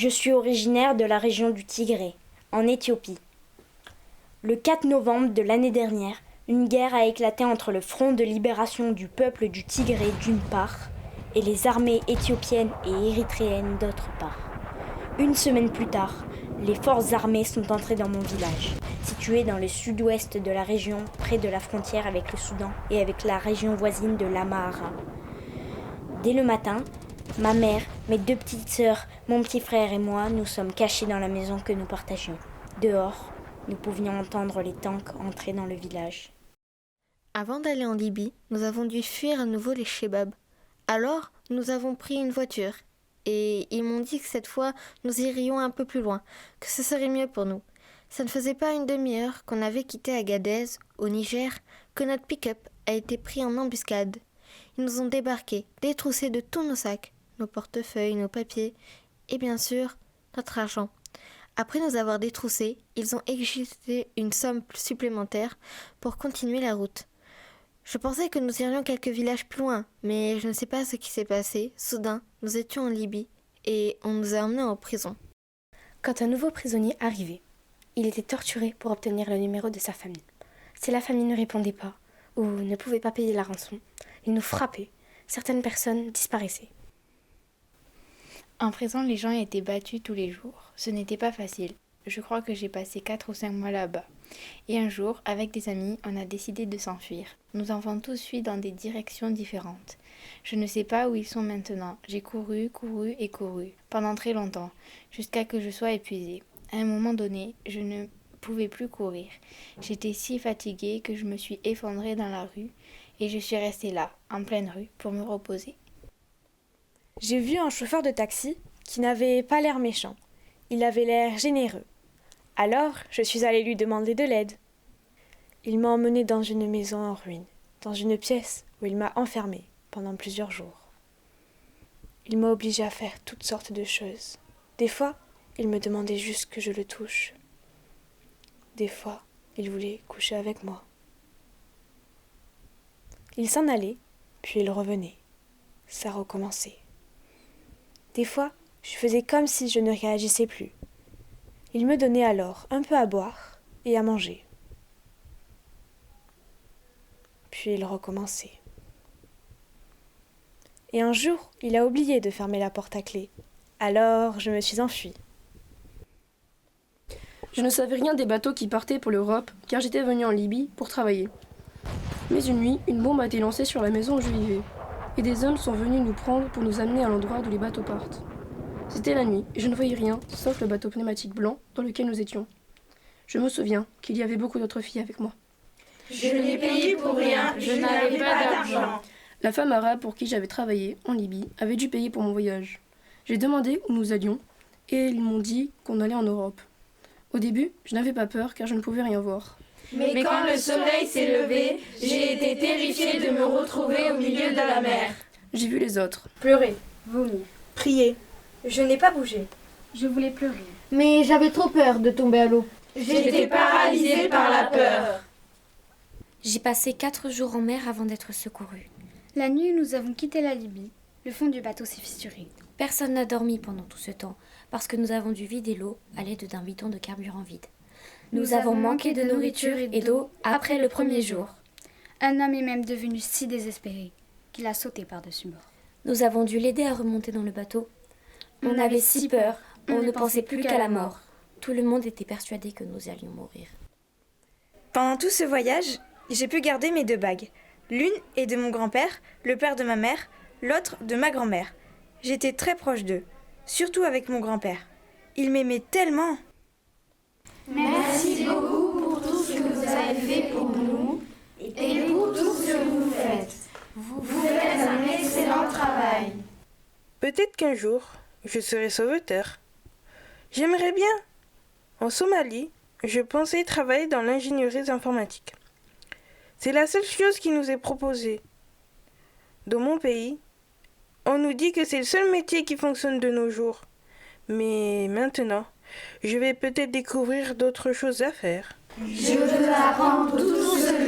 Je suis originaire de la région du Tigré, en Éthiopie. Le 4 novembre de l'année dernière, une guerre a éclaté entre le Front de libération du peuple du Tigré d'une part et les armées éthiopiennes et érythréennes d'autre part. Une semaine plus tard, les forces armées sont entrées dans mon village, situé dans le sud-ouest de la région, près de la frontière avec le Soudan et avec la région voisine de l'Amhara. Dès le matin, ma mère, mes 2 petites sœurs, mon petit frère et moi, nous sommes cachés dans la maison que nous partagions. Dehors, nous pouvions entendre les tanks entrer dans le village. Avant d'aller en Libye, nous avons dû fuir à nouveau les Chebabs. Alors, nous avons pris une voiture. Et ils m'ont dit que cette fois, nous irions un peu plus loin, que ce serait mieux pour nous. Ça ne faisait pas une demi-heure qu'on avait quitté Agadez, au Niger, que notre pick-up a été pris en embuscade. Ils nous ont débarqués, détroussés de tous nos sacs, nos portefeuilles, nos papiers, et bien sûr, notre argent. Après nous avoir détroussés, ils ont exigé une somme supplémentaire pour continuer la route. Je pensais que nous irions quelques villages plus loin, mais je ne sais pas ce qui s'est passé. Soudain, nous étions en Libye et on nous a emmenés en prison. Quand un nouveau prisonnier arrivait, il était torturé pour obtenir le numéro de sa famille. Si la famille ne répondait pas ou ne pouvait pas payer la rançon, il nous frappait. Certaines personnes disparaissaient. En prison, les gens étaient battus tous les jours. Ce n'était pas facile. Je crois que j'ai passé 4 ou 5 mois là-bas. Et un jour, avec des amis, on a décidé de s'enfuir. Nous avons tous fui dans des directions différentes. Je ne sais pas où ils sont maintenant. J'ai couru pendant très longtemps, jusqu'à que je sois épuisée. À un moment donné, je ne pouvais plus courir. J'étais si fatiguée que je me suis effondrée dans la rue et je suis restée là, en pleine rue, pour me reposer. J'ai vu un chauffeur de taxi qui n'avait pas l'air méchant. Il avait l'air généreux. Alors, je suis allée lui demander de l'aide. Il m'a emmenée dans une maison en ruine, dans une pièce où il m'a enfermée pendant plusieurs jours. Il m'a obligée à faire toutes sortes de choses. Des fois, il me demandait juste que je le touche. Des fois, il voulait coucher avec moi. Il s'en allait, puis il revenait. Ça recommençait. Des fois, je faisais comme si je ne réagissais plus. Il me donnait alors un peu à boire et à manger. Puis il recommençait. Et un jour, il a oublié de fermer la porte à clé. Alors, je me suis enfuie. Je ne savais rien des bateaux qui partaient pour l'Europe, car j'étais venue en Libye pour travailler. Mais une nuit, une bombe a été lancée sur la maison où je vivais, et des hommes sont venus nous prendre pour nous amener à l'endroit d'où les bateaux partent. C'était la nuit, et je ne voyais rien, sauf le bateau pneumatique blanc dans lequel nous étions. Je me souviens qu'il y avait beaucoup d'autres filles avec moi. Je n'ai payé pour rien, je n'avais pas d'argent. La femme arabe pour qui j'avais travaillé en Libye avait dû payer pour mon voyage. J'ai demandé où nous allions, et ils m'ont dit qu'on allait en Europe. Au début, je n'avais pas peur car je ne pouvais rien voir. Mais quand le soleil s'est levé, j'ai été terrifiée de me retrouver au milieu de la mer. J'ai vu les autres. Pleurer, vomir, Prier. Je n'ai pas bougé. Je voulais pleurer. Mais j'avais trop peur de tomber à l'eau. J'étais paralysée par la peur. J'ai passé 4 jours en mer avant d'être secourue. La nuit, nous avons quitté la Libye. Le fond du bateau s'est fissuré. Personne n'a dormi pendant tout ce temps, parce que nous avons dû vider l'eau à l'aide d'un bidon de carburant vide. Nous avons manqué de nourriture et d'eau après le premier jour. Un homme est même devenu si désespéré qu'il a sauté par-dessus bord. Nous avons dû l'aider à remonter dans le bateau. On avait si peur, on ne pensait plus qu'à la mort. Tout le monde était persuadé que nous allions mourir. Pendant tout ce voyage, j'ai pu garder mes 2 bagues. L'une est de mon grand-père, le père de ma mère, l'autre de ma grand-mère. J'étais très proche d'eux, surtout avec mon grand-père. Il m'aimait tellement. Merci beaucoup pour tout ce que vous avez fait pour nous et pour tout ce que vous faites. Vous faites un excellent travail. Peut-être qu'un jour, je serai sauveteur. J'aimerais bien. En Somalie, je pensais travailler dans l'ingénierie informatique. C'est la seule chose qui nous est proposée. Dans mon pays, on nous dit que c'est le seul métier qui fonctionne de nos jours. Mais maintenant, je vais peut-être découvrir d'autres choses à faire. Je veux apprendre tout ce que